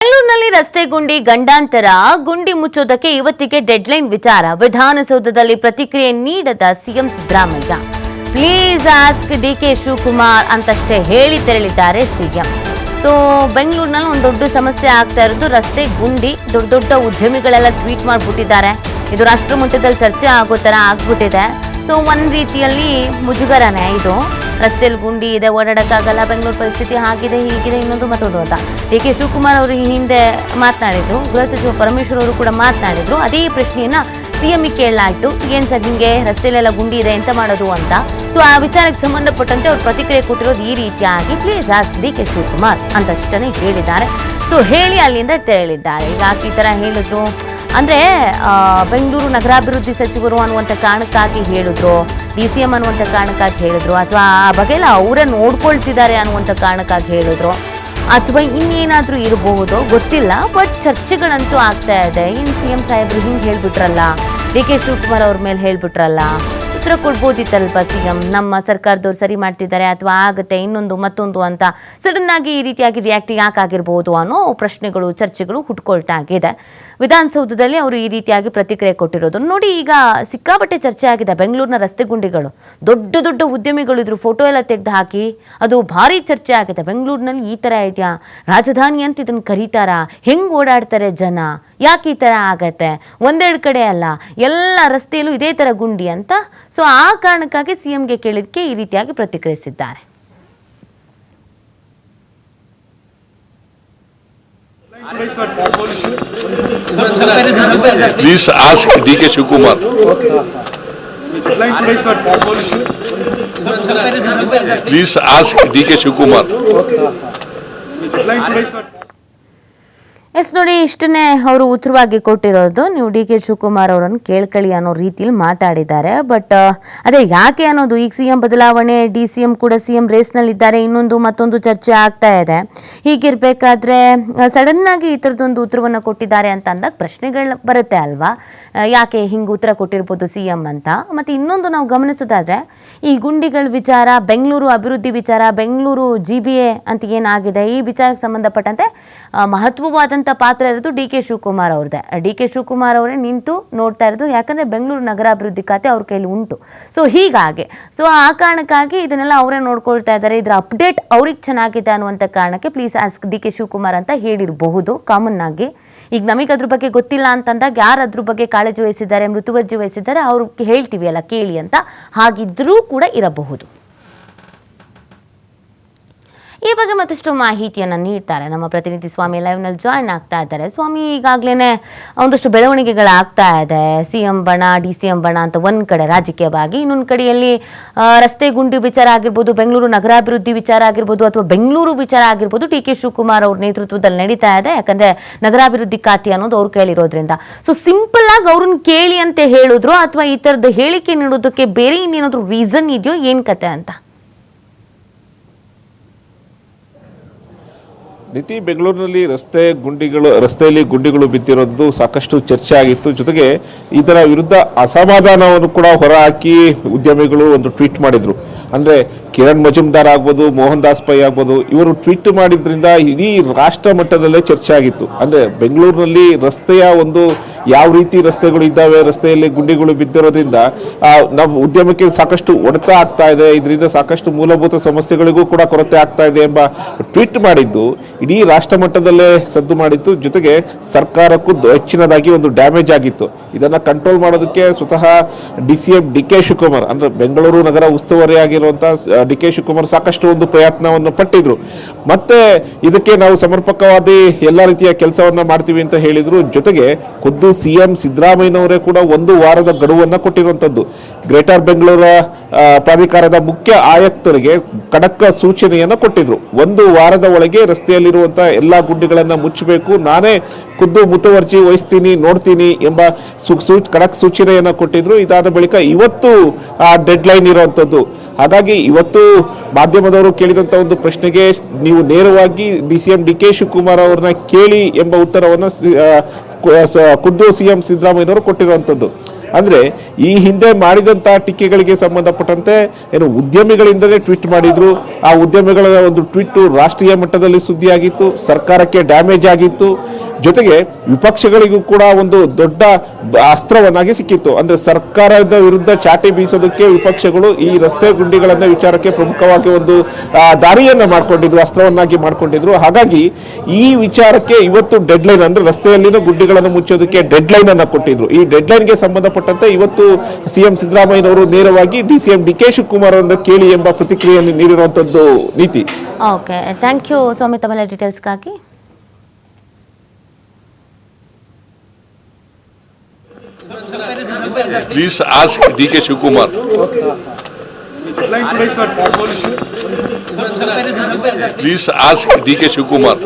ಬೆಂಗಳೂರಿನಲ್ಲಿ ರಸ್ತೆ ಗುಂಡಿ ಗಂಡಾಂತರ ಗುಂಡಿ ಮುಚ್ಚೋದಕ್ಕೆ ಇವತ್ತಿಗೆ ಡೆಡ್ಲೈನ್ ವಿಚಾರ ವಿಧಾನಸೌಧದಲ್ಲಿ ಪ್ರತಿಕ್ರಿಯೆ ನೀಡದ CM Siddaramaiah. Please ask DK Shivakumar ಅಂತಷ್ಟೇ ಹೇಳಿ ತೆರಳಿದ್ದಾರೆ ಸಿಎಂ. ಸೊ ಬೆಂಗಳೂರಿನಲ್ಲಿ ಒಂದು ದೊಡ್ಡ ಸಮಸ್ಯೆ ಆಗ್ತಾ ಇರೋದು ರಸ್ತೆ ಗುಂಡಿ. ದೊಡ್ಡ ದೊಡ್ಡ ಉದ್ಯಮಿಗಳೆಲ್ಲ ಟ್ವೀಟ್ ಮಾಡಿಬಿಟ್ಟಿದ್ದಾರೆ. ಇದು ರಾಷ್ಟ್ರ ಮಟ್ಟದಲ್ಲಿ ಚರ್ಚೆ ಆಗೋ ಥರ ಆಗ್ಬಿಟ್ಟಿದೆ. ಸೊ ಒಂದು ರೀತಿಯಲ್ಲಿ ಮುಜುಗರನೇ ಇದು. ರಸ್ತೆಯಲ್ಲಿ ಗುಂಡಿ ಇದೆ, ಓಡಾಡಕ್ಕಾಗಲ್ಲ, ಬೆಂಗಳೂರು ಪರಿಸ್ಥಿತಿ ಹಾಗಿದೆ ಹೀಗಿದೆ ಇನ್ನೊಂದು ಮತ್ತೊಂದು ಅಂತ ಕೆ ಶಿವಕುಮಾರ್ ಅವರು ಈ ಹಿಂದೆ ಮಾತನಾಡಿದ್ರು. ಗೃಹ ಸಚಿವ ಪರಮೇಶ್ವರ್ ಅವರು ಕೂಡ ಮಾತನಾಡಿದ್ರು. ಅದೇ ಪ್ರಶ್ನೆಯನ್ನ ಸಿಎಂಗೆ ಕೇಳಲಾಯಿತು. ಏನ್ ಸರ್ ಹಿಂಗೆ ರಸ್ತೆಯಲ್ಲೆಲ್ಲ ಗುಂಡಿ ಇದೆ ಎಂತ ಮಾಡೋದು ಅಂತ. ಸೊ ಆ ವಿಚಾರಕ್ಕೆ ಸಂಬಂಧಪಟ್ಟಂತೆ ಅವರು ಪ್ರತಿಕ್ರಿಯೆ ಕೊಟ್ಟಿರೋದು ಈ ರೀತಿಯಾಗಿ ಪ್ಲೀಸ್ ಆಸ್ಕ್ ಡಿಕೆ ಶಿವಕುಮಾರ್ ಅಂತಷ್ಟೇ ಹೇಳಿದ್ದಾರೆ. ಸೊ ಹೇಳಿ ಅಲ್ಲಿಂದ ತೆರಳಿದ್ದಾರೆ. ಯಾಕೆ ಈ ಥರ ಹೇಳಿದ್ರು ಅಂದರೆ ಬೆಂಗಳೂರು ನಗರಾಭಿವೃದ್ಧಿ ಸಚಿವರು ಅನ್ನುವಂಥ ಕಾರಣಕ್ಕಾಗಿ ಹೇಳಿದ್ರು, DCM ಅನ್ನುವಂಥ ಕಾರಣಕ್ಕಾಗಿ ಹೇಳಿದ್ರು, ಅಥವಾ ಆ ಬಗೆಲ್ಲ ಅವರೇ ನೋಡ್ಕೊಳ್ತಿದ್ದಾರೆ ಅನ್ನುವಂಥ ಕಾರಣಕ್ಕಾಗಿ ಹೇಳಿದ್ರು, ಅಥವಾ ಇನ್ನೇನಾದರೂ ಇರಬಹುದು ಗೊತ್ತಿಲ್ಲ. ಬಟ್ ಚರ್ಚೆಗಳಂತೂ ಆಗ್ತಾ ಇದೆ. ಇನ್ನು CM ಸಾಹೇಬ್ರು ಹಿಂಗೆ ಹೇಳ್ಬಿಟ್ರಲ್ಲ, ಡಿಕೆ ಶಿವಕುಮಾರ್ ಅವ್ರ ಮೇಲೆ ಹೇಳ್ಬಿಟ್ರಲ್ಲ, ಉತ್ತರ ಕೊಡ್ಬೋದಿತ್ತಲ್ಪ CM. ನಮ್ಮ ಸರ್ಕಾರದವ್ರು ಸರಿ ಮಾಡ್ತಿದ್ದಾರೆ ಅಥವಾ ಆಗುತ್ತೆ ಇನ್ನೊಂದು ಮತ್ತೊಂದು ಅಂತ ಸಡನ್ ಆಗಿ ಈ ರೀತಿಯಾಗಿ ರಿಯಾಕ್ಟ್ ಯಾಕಾಗಿರ್ಬೋದು ಅನ್ನೋ ಪ್ರಶ್ನೆಗಳು ಚರ್ಚೆಗಳು ಹುಟ್ಕೊಳ್ತಾ ಆಗಿದೆ. ವಿಧಾನಸೌಧದಲ್ಲಿ ಅವರು ಈ ರೀತಿಯಾಗಿ ಪ್ರತಿಕ್ರಿಯೆ ಕೊಟ್ಟಿರೋದು ನೋಡಿ. ಈಗ ಸಿಕ್ಕಾಪಟ್ಟೆ ಚರ್ಚೆ ಆಗಿದೆ. ಬೆಂಗಳೂರಿನ ರಸ್ತೆ ಗುಂಡಿಗಳು, ದೊಡ್ಡ ದೊಡ್ಡ ಉದ್ಯಮಿಗಳು ಇದ್ರು ಫೋಟೋ ಎಲ್ಲ ತೆಗೆದು ಹಾಕಿ ಅದು ಭಾರಿ ಚರ್ಚೆ ಆಗಿದೆ. ಬೆಂಗಳೂರಿನಲ್ಲಿ ಈ ಥರ ಇದೆಯಾ, ರಾಜಧಾನಿ ಅಂತ ಇದನ್ನು ಕರೀತಾರಾ, ಹೆಂಗೆ ಓಡಾಡ್ತಾರೆ ಜನ, ಯಾಕೆ ಈ ಥರ ಆಗತ್ತೆ, ಒಂದೆರಡು ಕಡೆ ಅಲ್ಲ ಎಲ್ಲ ರಸ್ತೆಯಲ್ಲೂ ಇದೇ ಥರ ಗುಂಡಿ ಅಂತ. ಸೊ ಆ ಕಾರಣಕ್ಕಾಗಿ CMಗೆ ಕೇಳಿದಕ್ಕೆ ಈ ರೀತಿಯಾಗಿ ಪ್ರತಿಕ್ರಿಯಿಸಿದ್ದಾರೆ. Please ask DK Shivakumar. Please ask DK Shivakumar. Yes ನೋಡಿ, ಇಷ್ಟನ್ನೇ ಅವರು ಉತ್ತರವಾಗಿ ಕೊಟ್ಟಿರೋದು. ನೀವು DK ಶಿವಕುಮಾರ್ ಅವರನ್ನು ಕೇಳ್ಕೊಳ್ಳಿ ಅನ್ನೋ ರೀತಿಯಲ್ಲಿ ಮಾತಾಡಿದ್ದಾರೆ. ಬಟ್ ಅದೇ ಯಾಕೆ ಅನ್ನೋದು, ಈಗ CM ಬದಲಾವಣೆ, DCM ಕೂಡ CM ರೇಸ್ನಲ್ಲಿದ್ದಾರೆ, ಇನ್ನೊಂದು ಮತ್ತೊಂದು ಚರ್ಚೆ ಆಗ್ತಾ ಇದೆ. ಹೀಗಿರಬೇಕಾದ್ರೆ ಸಡನ್ನಾಗಿ ಈ ಥರದೊಂದು ಉತ್ತರವನ್ನು ಕೊಟ್ಟಿದ್ದಾರೆ ಅಂತ ಅಂದಾಗ ಪ್ರಶ್ನೆಗಳು ಬರುತ್ತೆ ಅಲ್ವಾ, ಯಾಕೆ ಹಿಂಗೆ ಉತ್ತರ ಕೊಟ್ಟಿರ್ಬೋದು CM ಅಂತ. ಮತ್ತು ಇನ್ನೊಂದು ನಾವು ಗಮನಿಸೋದಾದರೆ ಈ ಗುಂಡಿಗಳ ವಿಚಾರ, ಬೆಂಗಳೂರು ಅಭಿವೃದ್ಧಿ ವಿಚಾರ, ಬೆಂಗಳೂರು GBA ಅಂತ ಏನಾಗಿದೆ ಈ ವಿಚಾರಕ್ಕೆ ಸಂಬಂಧಪಟ್ಟಂತೆ ಮಹತ್ವವಾದಂಥ ಪಾತ್ರ ಇರೋದು DK ಶಿವಕುಮಾರ್ ಅವ್ರದ್ದೇ. DK ಶಿವಕುಮಾರ್ ಅವರೇ ನಿಂತು ನೋಡ್ತಾ ಇರೋದು. ಯಾಕಂದರೆ ಬೆಂಗಳೂರು ನಗರಾಭಿವೃದ್ಧಿ ಖಾತೆ ಅವ್ರ ಕೈಲಿ ಉಂಟು. ಸೊ ಹೀಗಾಗಿ ಆ ಕಾರಣಕ್ಕಾಗಿ ಇದನ್ನೆಲ್ಲ ಅವರೇ ನೋಡ್ಕೊಳ್ತಾ ಇದ್ದಾರೆ. ಇದರ ಅಪ್ಡೇಟ್ ಅವ್ರಿಗೆ ಚೆನ್ನಾಗಿದೆ ಅನ್ನುವಂಥ ಕಾರಣಕ್ಕೆ ಪ್ಲೀಸ್ ಆಸ್ಕ್ DK ಶಿವಕುಮಾರ್ ಅಂತ ಹೇಳಿರಬಹುದು ಕಾಮನ್ ಆಗಿ. ಈಗ ನಮಗೆ ಅದ್ರ ಬಗ್ಗೆ ಗೊತ್ತಿಲ್ಲ ಅಂತಂದಾಗ ಯಾರು ಅದ್ರ ಬಗ್ಗೆ ಕಾಳಜಿ ವಹಿಸಿದ್ದಾರೆ, ಮೃತುವರ್ಜಿ ವಹಿಸಿದ್ದಾರೆ, ಅವ್ರಿಗೆ ಹೇಳ್ತೀವಿ ಅಲ್ಲ ಕೇಳಿ ಅಂತ, ಹಾಗಿದ್ರೂ ಕೂಡ ಇರಬಹುದು. ಈ ಬಗ್ಗೆ ಮತ್ತಷ್ಟು ಮಾಹಿತಿಯನ್ನು ನೀಡ್ತಾರೆ ನಮ್ಮ ಪ್ರತಿನಿಧಿ ಸ್ವಾಮಿ. ಲೈವ್ನಲ್ಲಿ ಜಾಯ್ನ್ ಆಗ್ತಾ ಇದ್ದಾರೆ. ಸ್ವಾಮಿ, ಈಗಾಗಲೇ ಒಂದಷ್ಟು ಬೆಳವಣಿಗೆಗಳಾಗ್ತಾ ಇದೆ. CM ಬಣ, DCM ಬಣ ಅಂತ ಒಂದು ಕಡೆ ರಾಜಕೀಯವಾಗಿ, ಇನ್ನೊಂದು ಕಡೆಯಲ್ಲಿ ರಸ್ತೆ ಗುಂಡಿ ವಿಚಾರ ಆಗಿರ್ಬೋದು, ಬೆಂಗಳೂರು ನಗರಾಭಿವೃದ್ಧಿ ವಿಚಾರ ಆಗಿರ್ಬೋದು, ಅಥವಾ ಬೆಂಗಳೂರು ವಿಚಾರ ಆಗಿರ್ಬೋದು, DK ಶಿವಕುಮಾರ್ ಅವ್ರ ನೇತೃತ್ವದಲ್ಲಿ ನಡೀತಾ ಇದೆ. ಯಾಕಂದರೆ ನಗರಾಭಿವೃದ್ಧಿ ಖಾತೆ ಅನ್ನೋದು ಅವ್ರು ಕೇಳಿರೋದ್ರಿಂದ. ಸೊ ಸಿಂಪಲ್ ಆಗಿ ಅವ್ರನ್ನ ಕೇಳಿ ಅಂತ ಹೇಳಿದ್ರು, ಅಥವಾ ಈ ಥರದ ಹೇಳಿಕೆ ನೀಡೋದಕ್ಕೆ ಬೇರೆ ಇನ್ನೇನಾದರೂ ರೀಸನ್ ಇದೆಯೋ, ಏನು ಕತೆ ಅಂತ? ನೀತಿ, ಬೆಂಗಳೂರಿನಲ್ಲಿ ರಸ್ತೆಯಲ್ಲಿ ಗುಂಡಿಗಳು ಬಿದ್ದಿರೋದು ಸಾಕಷ್ಟು ಚರ್ಚೆ ಆಗಿತ್ತು. ಜೊತೆಗೆ ಇದರ ವಿರುದ್ಧ ಅಸಮಾಧಾನವನ್ನು ಕೂಡ ಹೊರಹಾಕಿ ಉದ್ಯಮಿಗಳು ಒಂದು ಟ್ವೀಟ್ ಮಾಡಿದ್ರು. ಅಂದ್ರೆ ಕಿರಣ್ ಮಜುಮ್ದಾರ್ ಆಗ್ಬೋದು, ಮೋಹನ್ ದಾಸ್ ಪೈ ಆಗ್ಬೋದು, ಇವರು ಟ್ವೀಟ್ ಮಾಡಿದ್ರಿಂದ ಇಡೀ ರಾಷ್ಟ್ರ ಮಟ್ಟದಲ್ಲೇ ಚರ್ಚೆ ಆಗಿತ್ತು. ಅಂದ್ರೆ ಬೆಂಗಳೂರಿನಲ್ಲಿ ರಸ್ತೆಯ ಒಂದು ಯಾವ ರೀತಿ ರಸ್ತೆಗಳು ಇದ್ದಾವೆ, ರಸ್ತೆಯಲ್ಲಿ ಗುಂಡಿಗಳು ಬಿದ್ದಿರೋದ್ರಿಂದ ನಮ್ಮ ಉದ್ಯಮಕ್ಕೆ ಸಾಕಷ್ಟು ಹೊಡೆತ ಆಗ್ತಾ ಇದೆ, ಇದರಿಂದ ಸಾಕಷ್ಟು ಮೂಲಭೂತ ಸಮಸ್ಯೆಗಳಿಗೂ ಕೂಡ ಕೊರತೆ ಆಗ್ತಾ ಇದೆ ಎಂಬ ಟ್ವೀಟ್ ಮಾಡಿದ್ದು ಇಡೀ ರಾಷ್ಟ್ರ ಮಟ್ಟದಲ್ಲೇ ಸದ್ದು ಮಾಡಿತ್ತು. ಜೊತೆಗೆ ಸರ್ಕಾರಕ್ಕೂ ಹೆಚ್ಚಿನದಾಗಿ ಒಂದು ಡ್ಯಾಮೇಜ್ ಆಗಿತ್ತು. ಇದನ್ನ ಕಂಟ್ರೋಲ್ ಮಾಡೋದಕ್ಕೆ ಸ್ವತಃ DCM DK ಶಿವಕುಮಾರ್, ಅಂದ್ರೆ ಬೆಂಗಳೂರು ನಗರ ಉಸ್ತುವಾರಿ ಆಗಿರುವಂತಹ DK ಶಿವಕುಮಾರ್ ಸಾಕಷ್ಟು ಒಂದು ಪ್ರಯತ್ನವನ್ನು ಪಟ್ಟಿದ್ರು. ಮತ್ತೆ ಇದಕ್ಕೆ ನಾವು ಸಮರ್ಪಕವಾದ ಎಲ್ಲ ರೀತಿಯ ಕೆಲಸವನ್ನ ಮಾಡ್ತೀವಿ ಅಂತ ಹೇಳಿದ್ರು. ಜೊತೆಗೆ ಖುದ್ದು CM ಸಿದ್ದರಾಮಯ್ಯನವರೇ ಕೂಡ 1 ವಾರದ ಗಡುವನ್ನ ಕೊಟ್ಟಿರುವಂತದ್ದು. ಗ್ರೇಟರ್ ಬೆಂಗಳೂರು ಪ್ರಾಧಿಕಾರದ ಮುಖ್ಯ ಆಯುಕ್ತರಿಗೆ ಖಡಕ್ ಸೂಚನೆಯನ್ನ ಕೊಟ್ಟಿದ್ರು. 1 ವಾರದ ಒಳಗೆ ರಸ್ತೆಯಲ್ಲಿರುವಂತಹ ಎಲ್ಲಾ ಗುಂಡಿಗಳನ್ನ ಮುಚ್ಚಬೇಕು, ನಾನೇ ಖುದ್ದು ಮುತುವರ್ಜಿ ವಹಿಸ್ತೀನಿ, ನೋಡ್ತೀನಿ ಎಂಬ ಖಡಕ್ ಸೂಚನೆಯನ್ನ ಕೊಟ್ಟಿದ್ರು. ಇದಾದ ಬಳಿಕ ಇವತ್ತು ಆ ಡೆಡ್ ಲೈನ್ ಇರುವಂತದ್ದು. ಹಾಗಾಗಿ ಇವತ್ತು ಮಾಧ್ಯಮದವರು ಕೇಳಿದಂತ ಒಂದು ಪ್ರಶ್ನೆಗೆ ನೀವು ನೇರವಾಗಿ DCM DK ಶಿವಕುಮಾರ್ ಅವ್ರನ್ನ ಕೇಳಿ ಎಂಬ ಉತ್ತರವನ್ನು ಖುದ್ದು CM ಸಿದ್ದರಾಮಯ್ಯನವರು ಕೊಟ್ಟಿರುವಂತದ್ದು. ಅಂದ್ರೆ ಈ ಹಿಂದೆ ಮಾಡಿದಂತಹ ಟೀಕೆಗಳಿಗೆ ಸಂಬಂಧಪಟ್ಟಂತೆ ಏನು ಉದ್ಯಮಿಗಳಿಂದಲೇ ಟ್ವೀಟ್ ಮಾಡಿದ್ರು. ಆ ಉದ್ಯಮಿಗಳ ಒಂದು ಟ್ವೀಟ್ ರಾಷ್ಟ್ರೀಯ ಮಟ್ಟದಲ್ಲಿ ಸುದ್ದಿಯಾಗಿತ್ತು, ಸರ್ಕಾರಕ್ಕೆ ಡ್ಯಾಮೇಜ್ ಆಗಿತ್ತು. ಜೊತೆಗೆ ವಿಪಕ್ಷಗಳಿಗೂ ಕೂಡ ಒಂದು ದೊಡ್ಡ ಅಸ್ತ್ರವನ್ನಾಗಿ ಸಿಕ್ಕಿತ್ತು. ಅಂದ್ರೆ ಸರ್ಕಾರದ ವಿರುದ್ಧ ಚಾಟಿ ಬೀಸೋದಕ್ಕೆ ವಿಪಕ್ಷಗಳು ಈ ರಸ್ತೆ ಗುಂಡಿಗಳನ್ನ ವಿಚಾರಕ್ಕೆ ಪ್ರಮುಖವಾಗಿ ಒಂದು ದಾರಿಯನ್ನ ಮಾಡ್ಕೊಂಡಿದ್ರು, ಅಸ್ತ್ರವನ್ನಾಗಿ ಮಾಡ್ಕೊಂಡಿದ್ರು. ಹಾಗಾಗಿ ಈ ವಿಚಾರಕ್ಕೆ ಇವತ್ತು ಡೆಡ್ ಲೈನ್, ಅಂದ್ರೆ ರಸ್ತೆಯಲ್ಲಿನ ಗುಂಡಿಗಳನ್ನು ಮುಚ್ಚೋದಕ್ಕೆ ಡೆಡ್ ಲೈನ್ ಅನ್ನ ಕೊಟ್ಟಿದ್ರು. ಈ ಡೆಡ್ ಲೈನ್ಗೆ ಸಂಬಂಧಪಟ್ಟಂತೆ ಇವತ್ತು ಸಿಎಂ ಸಿದ್ದರಾಮಯ್ಯನವರು ನೇರವಾಗಿ DCM DK ಶಿವಕುಮಾರ್ ಅವರನ್ನು ಕೇಳಿ ಎಂಬ ಪ್ರತಿಕ್ರಿಯೆಯನ್ನು ನೀಡಿರುವಂತದ್ದು ನೀತಿ. ಓಕೆ, ಥ್ಯಾಂಕ್ ಯು ಸ್ವಾಮಿ ತಮ್ಮೆಲ್ಲ ಡೀಟೇಲ್ಸ್ಗಾಗಿ. Please ask DK Shivakumar. Please ask DK Shivakumar.